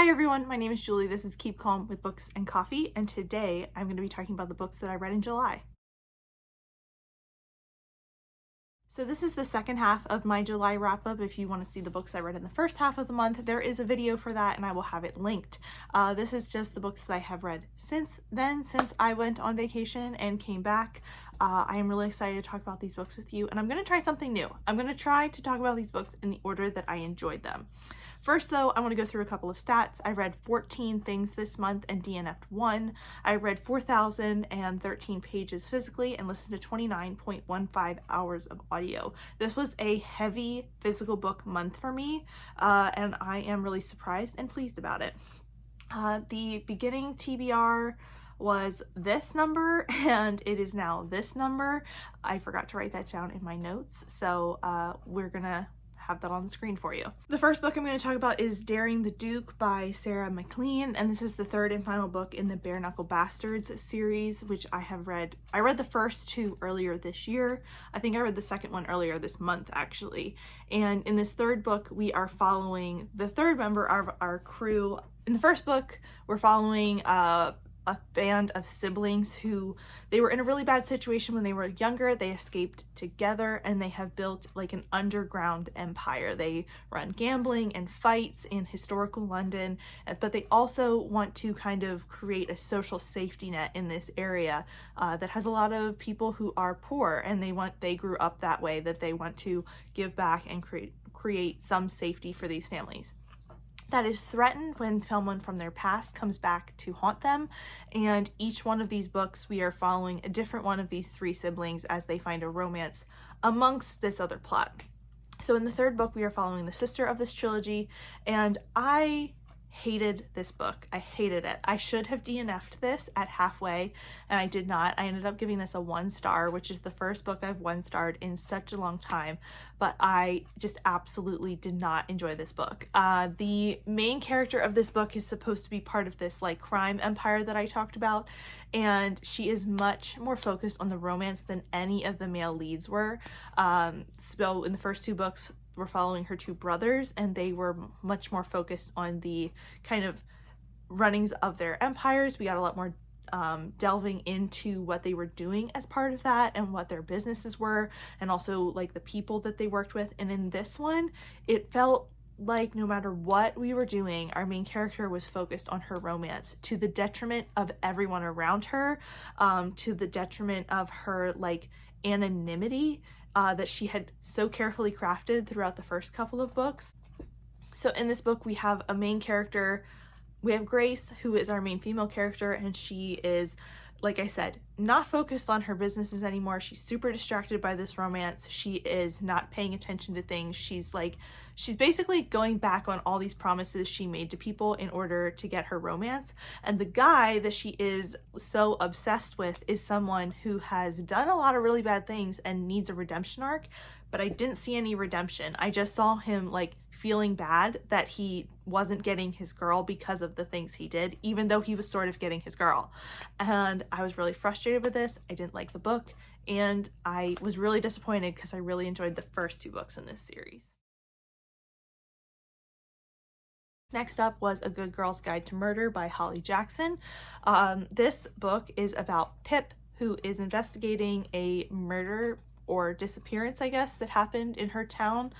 Hi everyone, my name is Julie. This is Keep Calm with Books and Coffee, and today I'm going to be talking about the books that I read in July. So this is the second half of my July wrap-up. If you want to see the books I read in the first half of the month, there is a video for that and I will have it linked. This is just the books that I have read since then, since I went on vacation and came back. I am really excited to talk about these books with you, and I'm going to try something new. I'm going to try to talk about these books in the order that I enjoyed them. First though, I want to go through a couple of stats. I read 14 things this month and DNF'd 1. I read 4,013 pages physically and listened to 29.15 hours of audio. This was a heavy physical book month for me, and I am really surprised and pleased about it. The beginning TBR was this number and it is now this number. I forgot to write that down in my notes, so we're gonna have that on the screen for you. The first book I'm going to talk about is Daring the Duke by Sarah McLean, and this is the third and final book in the Bare Knuckle Bastards series, which I have read. I read the first two earlier this year. I think I read the second one earlier this month actually. And in this third book we are following the third member of our crew. In the first book we're following a band of siblings who they were in a really bad situation when they were younger. They escaped together and they have built like an underground empire. They run gambling and fights in historical London, but they also want to kind of create a social safety net in this area that has a lot of people who are poor, and they grew up that way, that they want to give back and create some safety for these families. That is threatened when someone from their past comes back to haunt them, and each one of these books we are following a different one of these three siblings as they find a romance amongst this other plot. So in the third book we are following the sister of this trilogy, and I hated this book. I hated it. I should have DNF'd this at halfway and I did not. I ended up giving this a 1 star, which is the first book I've 1-starred in such a long time, but I just absolutely did not enjoy this book. The main character of this book is supposed to be part of this like crime empire that I talked about, and she is much more focused on the romance than any of the male leads were. So in the first two books we're following her two brothers, and they were much more focused on the kind of runnings of their empires. We got a lot more delving into what they were doing as part of that and what their businesses were, and also like the people that they worked with. And in this one it felt like no matter what we were doing, our main character was focused on her romance, to the detriment of everyone around her, to the detriment of her like anonymity that she had so carefully crafted throughout the first couple of books. So in this book we have a main character. We have Grace, who is our main female character, and she is, like I said, not focused on her businesses anymore. She's super distracted by this romance. She is not paying attention to things. She's basically going back on all these promises she made to people in order to get her romance. And the guy that she is so obsessed with is someone who has done a lot of really bad things and needs a redemption arc, but I didn't see any redemption. I just saw him like feeling bad that he wasn't getting his girl because of the things he did, even though he was sort of getting his girl. And I was really frustrated with this. I didn't like the book, and I was really disappointed because I really enjoyed the first two books in this series. Next up was A Good Girl's Guide to Murder by Holly Jackson. This book is about Pip, who is investigating a murder or disappearance, I guess, that happened in her town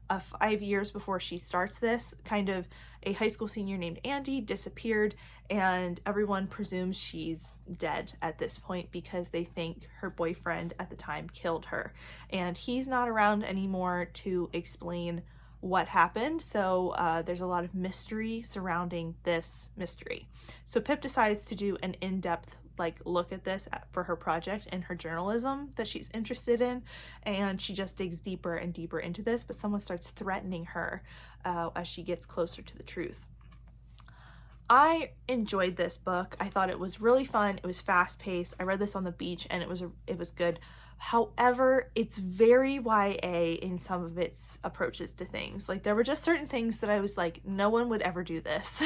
5 years before she starts this. Kind of a high school senior named Andy disappeared, and everyone presumes she's dead at this point because they think her boyfriend at the time killed her, and he's not around anymore to explain what happened. So there's a lot of mystery surrounding this mystery. So Pip decides to do an in-depth look at this for her project and her journalism that she's interested in, and she just digs deeper and deeper into this, but someone starts threatening her as she gets closer to the truth. I enjoyed this book. I thought it was really fun. It was fast-paced. I read this on the beach and it was good. However, it's very YA in some of its approaches to things. Like, there were just certain things that I was like, no one would ever do this.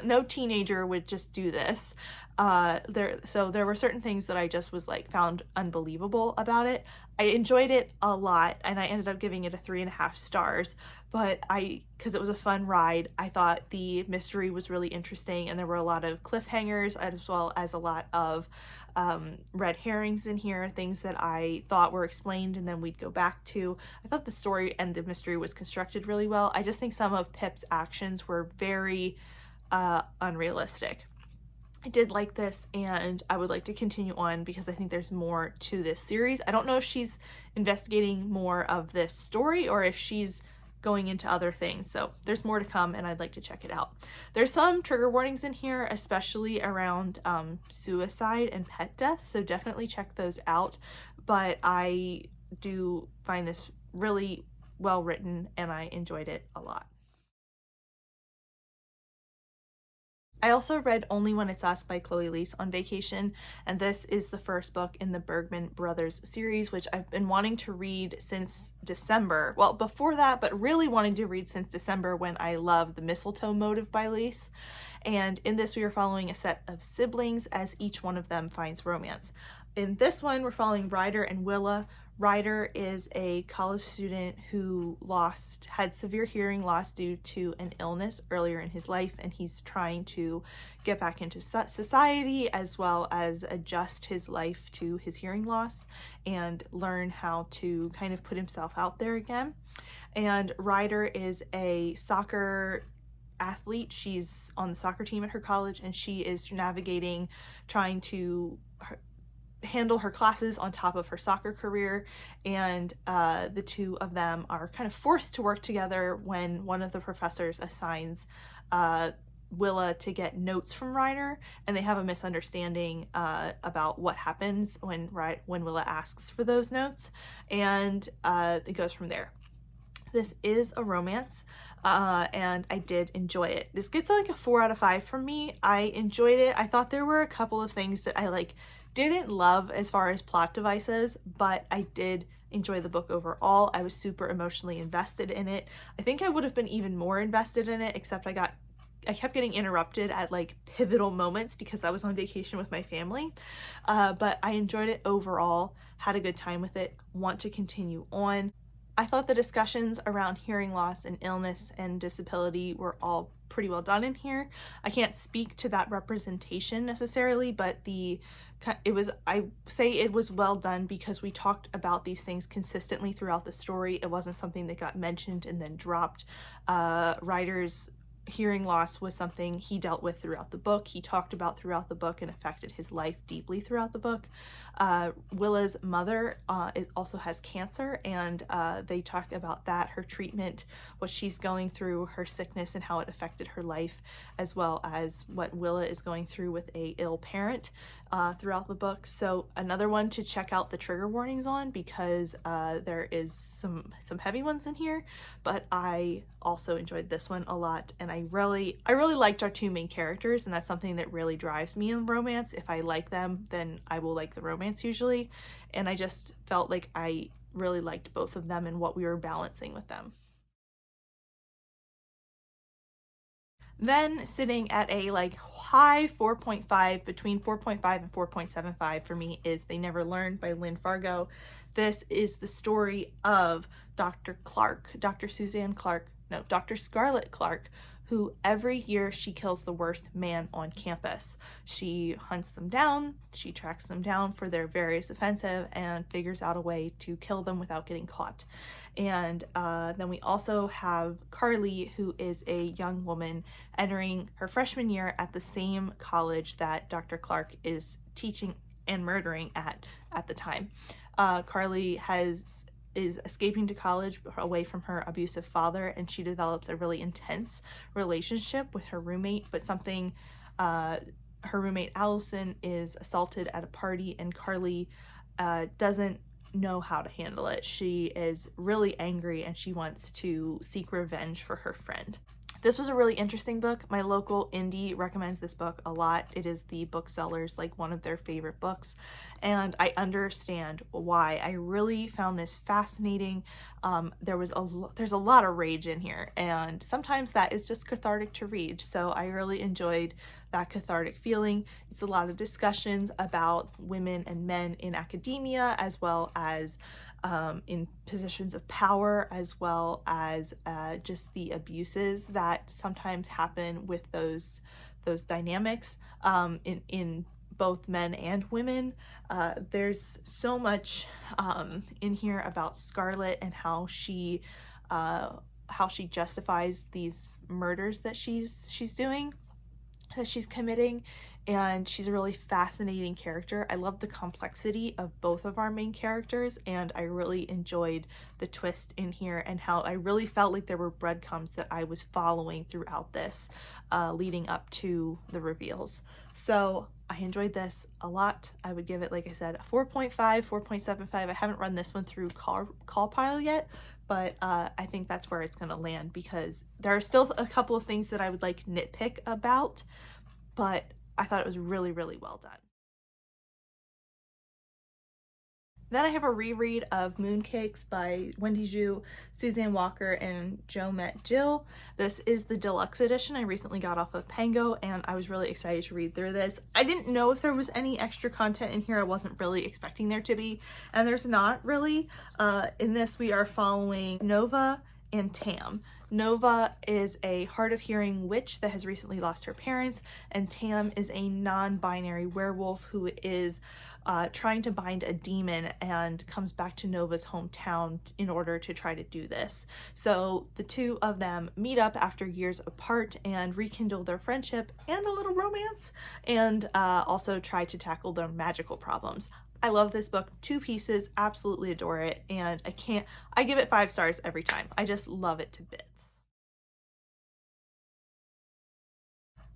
No teenager would just do this. So there were certain things that I just was like found unbelievable about it. I enjoyed it a lot and I ended up giving it a 3.5 stars, but because it was a fun ride, I thought the mystery was really interesting, and there were a lot of cliffhangers as well as a lot of red herrings in here, things that I thought were explained and then we'd go back to. I thought the story and the mystery was constructed really well. I just think some of Pip's actions were very unrealistic. I did like this, and I would like to continue on because I think there's more to this series. I don't know if she's investigating more of this story or if she's going into other things, so there's more to come and I'd like to check it out. There's some trigger warnings in here, especially around suicide and pet death, so definitely check those out, but I do find this really well written and I enjoyed it a lot. I also read Only When It's Us by Chloe Leese on vacation, and this is the first book in the Bergman Brothers series, which I've been wanting to read since December. Well, before that, but really wanting to read since December when I love The Mistletoe Motive by Leese. And in this, we are following a set of siblings as each one of them finds romance. In this one, we're following Ryder and Willa. Ryder is a college student who had severe hearing loss due to an illness earlier in his life, and he's trying to get back into society as well as adjust his life to his hearing loss and learn how to kind of put himself out there again. And Ryder is a soccer athlete. She's on the soccer team at her college, and she is navigating, trying to handle her classes on top of her soccer career, and the two of them are kind of forced to work together when one of the professors assigns Willa to get notes from Ryder, and they have a misunderstanding about what happens when Willa asks for those notes, and it goes from there. This is a romance, and I did enjoy it. This gets like a 4 out of 5 from me. I enjoyed it. I thought there were a couple of things that I didn't love as far as plot devices, but I did enjoy the book overall. I was super emotionally invested in it. I think I would have been even more invested in it, except I kept getting interrupted at pivotal moments because I was on vacation with my family. But I enjoyed it overall, had a good time with it, want to continue on. I thought the discussions around hearing loss and illness and disability were all pretty well done in here. I can't speak to that representation necessarily, but I say it was well done because we talked about these things consistently throughout the story. It wasn't something that got mentioned and then dropped. Ryder's hearing loss was something he dealt with throughout the book. He talked about throughout the book and affected his life deeply throughout the book. Willa's mother also has cancer, and they talk about that, her treatment, what she's going through, her sickness, and how it affected her life, as well as what Willa is going through with a ill parent throughout the book. So another one to check out the trigger warnings on, because there is some heavy ones in here, but I also enjoyed this one a lot, and I really liked our two main characters, and that's something that really drives me in romance. If I like them, then I will like the romance usually, and I just felt like I really liked both of them and what we were balancing with them. Then sitting at a high 4.5, between 4.5 and 4.75 for me, is They Never Learned by Lynn Fargo. This is the story of Dr. Scarlett Clark, who every year she kills the worst man on campus. She hunts them down, she tracks them down for their various offenses, and figures out a way to kill them without getting caught. And then we also have Carly, who is a young woman entering her freshman year at the same college that Dr. Clark is teaching and murdering at the time. Carly is escaping to college away from her abusive father, and she develops a really intense relationship with her roommate, but her roommate Allison is assaulted at a party, and Carly doesn't know how to handle it. She is really angry and she wants to seek revenge for her friend. This was a really interesting book. My local indie recommends this book a lot. It is the booksellers one of their favorite books, and I understand why. I really found this fascinating. There's a lot of rage in here, and sometimes that is just cathartic to read, so I really enjoyed that cathartic feeling. It's a lot of discussions about women and men in academia, as well as in positions of power, as well as just the abuses that sometimes happen with those dynamics in both men and women. There's so much in here about Scarlet and how she justifies these murders that she's doing, that she's committing, and she's a really fascinating character. I love the complexity of both of our main characters, and I really enjoyed the twist in here and how I really felt like there were breadcrumbs that I was following throughout this, leading up to the reveals. So I enjoyed this a lot. I would give it, like I said, a 4.5, 4.75. I haven't run this one through call pile yet, but I think that's where it's going to land, because there are still a couple of things that I would like nitpick about, but I thought it was really, really well done. Then I have a reread of Mooncakes by Wendy Zhu, Suzanne Walker, and Joe Met Jill. This is the deluxe edition I recently got off of Pango, and I was really excited to read through this. I didn't know if there was any extra content in here. I wasn't really expecting there to be, and there's not really. In this, we are following Nova and Tam. Nova is a hard of hearing witch that has recently lost her parents, and Tam is a non-binary werewolf who is trying to bind a demon and comes back to Nova's hometown in order to try to do this. So the two of them meet up after years apart and rekindle their friendship and a little romance, and also try to tackle their magical problems. I love this book, 2 pieces, absolutely adore it, and I give it 5 stars every time. I just love it to bits.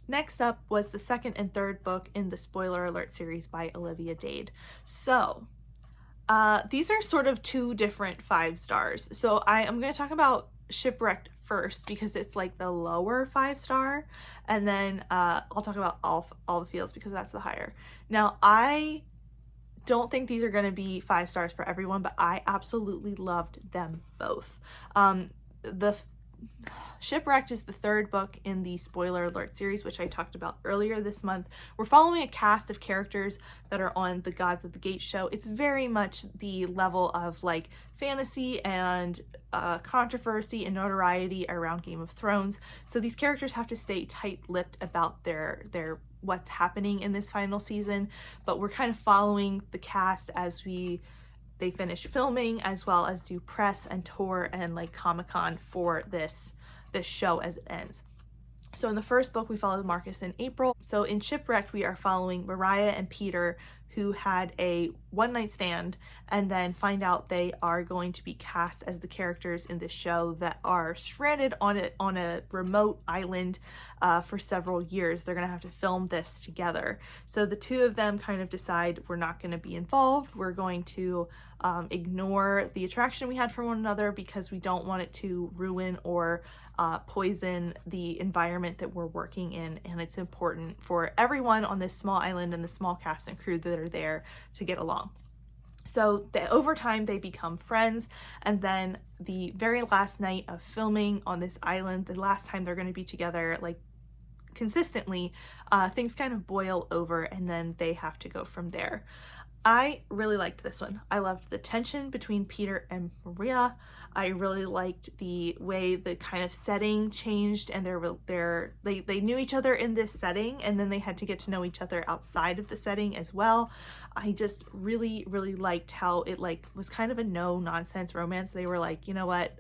Next up was the second and third book in the Spoiler Alert series by Olivia Dade. So these are sort of 2 different 5 stars. So I'm going to talk about Shipwrecked first because it's like the lower 5-star, and then I'll talk about all the feels because that's the higher. Now, I don't think these are going to be 5 stars for everyone, but I absolutely loved them both. The Shipwrecked is the 3rd book in the Spoiler Alert series, which I talked about earlier this month. We're following a cast of characters that are on the Gods of the Gate show. It's very much the level of like fantasy and controversy and notoriety around Game of Thrones. So these characters have to stay tight-lipped about their what's happening in this final season, but we're kind of following the cast as they finish filming, as well as do press and tour and like Comic-Con for this show as it ends. So in the first book, we followed Marcus and April. So in Shipwrecked, we are following Mariah and Peter, who had a one-night stand and then find out they are going to be cast as the characters in this show that are stranded on a remote island for several years. They're gonna have to film this together. So the 2 of them kind of decide we're not gonna be involved. We're going to ignore the attraction we had for one another because we don't want it to ruin or poison the environment that we're working in, and it's important for everyone on this small island and the small cast and crew that are there to get along. So over time they become friends, and then the very last night of filming on this island, the last time they're going to be together like consistently, things kind of boil over and then they have to go from there. I really liked this one. I loved the tension between Peter and Maria. I really liked the way the kind of setting changed, and they knew each other in this setting, and then they had to get to know each other outside of the setting as well. I just really, really liked how it like was kind of a no-nonsense romance. They were like, you know what,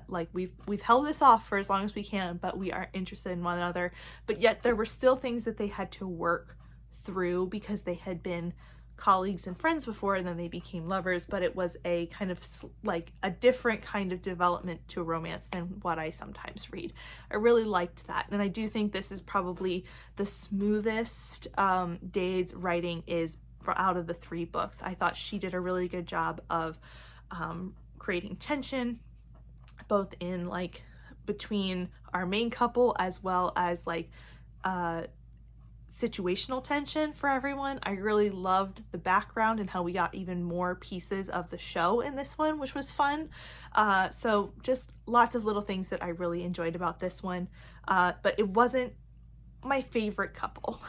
like we've held this off for as long as we can, but we aren't interested in one another. But yet there were still things that they had to work through because they had been colleagues and friends before, and then they became lovers, but it was a kind of like a different kind of development to a romance than what I sometimes read. I really liked that, and I do think this is probably the smoothest Dade's writing is out of the 3 books. I thought she did a really good job of creating tension, both in like between our main couple as well as like situational tension for everyone. I really loved the background and how we got even more pieces of the show in this one, which was fun. So just lots of little things that I really enjoyed about this one, but it wasn't my favorite couple.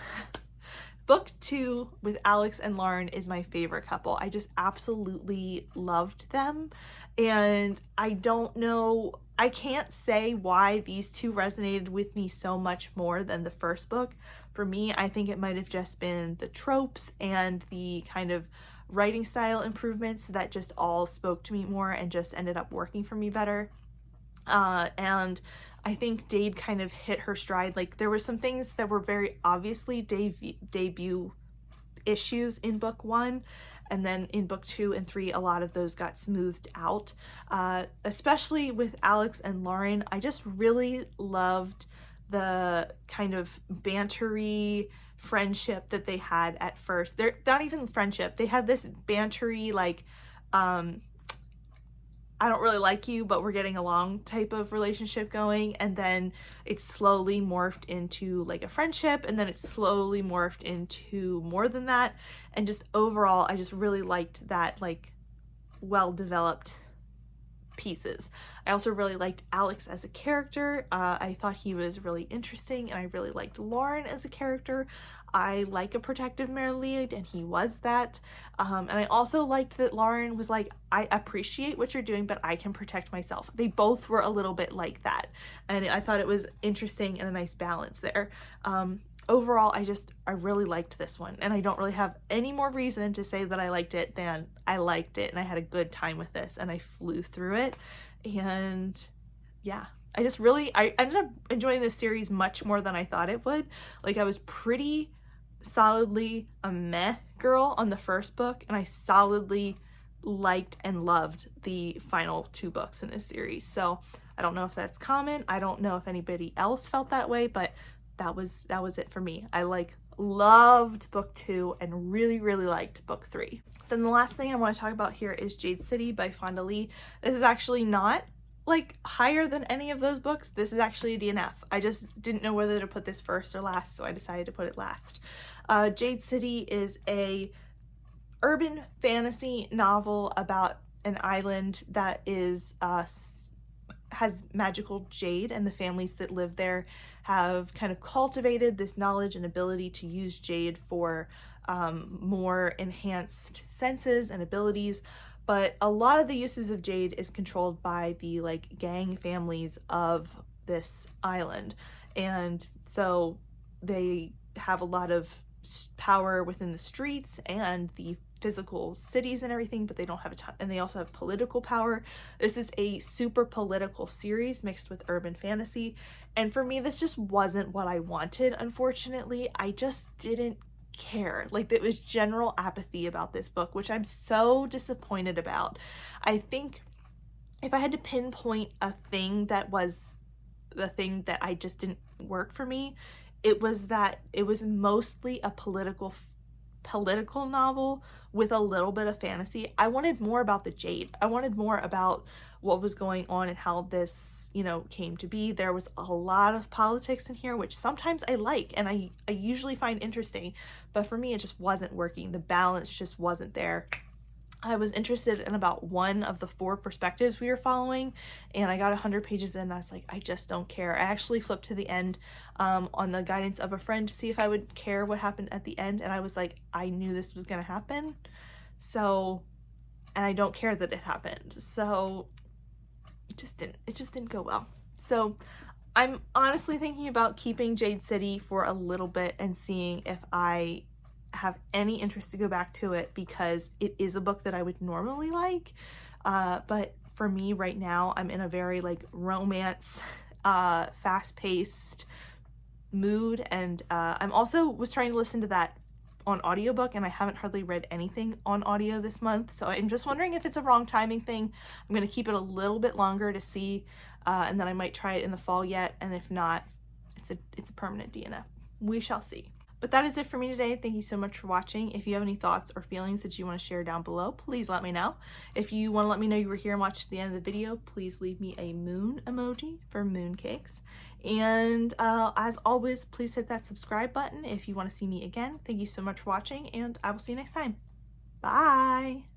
Book 2 with Alex and Lauren is my favorite couple. I just absolutely loved them, and I don't know, I can't say why these two resonated with me so much more than the first book. For me, I think it might have just been the tropes and the kind of writing style improvements that just all spoke to me more and just ended up working for me better. And I think Jade kind of hit her stride. Like, there were some things that were very obviously debut issues in book 1, and then in book 2 and 3 a lot of those got smoothed out, especially with Alex and Lauren. I just really loved the kind of bantery friendship that they had at first. They're not even friendship, they had this bantery, like, I don't really like you, but we're getting along type of relationship going, and then it slowly morphed into like a friendship, and then it slowly morphed into more than that. And just overall, I just really liked that, like, well-developed pieces. I also really liked Alex as a character. I thought he was really interesting, and I really liked Lauren as a character. I like a protective male lead, and he was that. And I also liked that Lauren was like, I appreciate what you're doing, but I can protect myself. They both were a little bit like that, and I thought it was interesting and a nice balance there. Overall, I really liked this one, and I don't really have any more reason to say that I liked it than I liked it, and I had a good time with this, and I flew through it. And yeah, I ended up enjoying this series much more than I thought it would. Like, I was pretty solidly a meh girl on the first book, and I solidly liked and loved the final 2 books in this series. So I don't know if that's common. I don't know if anybody else felt that way, but that was it for me. I loved book 2 and really liked book 3. Then the last thing I want to talk about here is Jade City by Fonda Lee. This is actually not like higher than any of those books. This is actually a DNF. I just didn't know whether to put this first or last, so I decided to put it last. Jade City is a urban fantasy novel about an island that is has magical jade, and the families that live there have kind of cultivated this knowledge and ability to use jade for more enhanced senses and abilities. But a lot of the uses of jade is controlled by the like gang families of this island, and so they have a lot of power within the streets and the physical cities and everything, but they don't have a ton, and they also have political power. This is a super political series mixed with urban fantasy, and for me this just wasn't what I wanted. Unfortunately, I just didn't care. Like, it was general apathy about this book, which I'm so disappointed about. I think if I had to pinpoint a thing that was the thing that I just didn't work for me, it was that it was mostly a political novel with a little bit of fantasy. I wanted more about the jade. I wanted more about what was going on and how this, came to be. There was a lot of politics in here, which sometimes I like and I usually find interesting, but for me it just wasn't working. The balance just wasn't there. I was interested in about 1 of the 4 perspectives we were following, and I got 100 pages in and I was like, I just don't care. I actually flipped to the end on the guidance of a friend to see if I would care what happened at the end, and I was like, I knew this was gonna happen, so, and I don't care that it happened, so it just didn't go well. So I'm honestly thinking about keeping Jade City for a little bit and seeing if I have any interest to go back to it, because it is a book that I would normally like, but for me right now I'm in a very like romance, fast-paced mood, and I'm also was trying to listen to that on audiobook, and I haven't hardly read anything on audio this month, so I'm just wondering if it's a wrong timing thing. I'm gonna keep it a little bit longer to see, and then I might try it in the fall yet, and if not, it's a permanent DNF. We shall see. But that is it for me today. Thank you so much for watching. If you have any thoughts or feelings that you want to share down below, please let me know. If you want to let me know you were here and watched to the end of the video, please leave me a moon emoji for mooncakes. And as always, please hit that subscribe button if you want to see me again. Thank you so much for watching, and I will see you next time. Bye!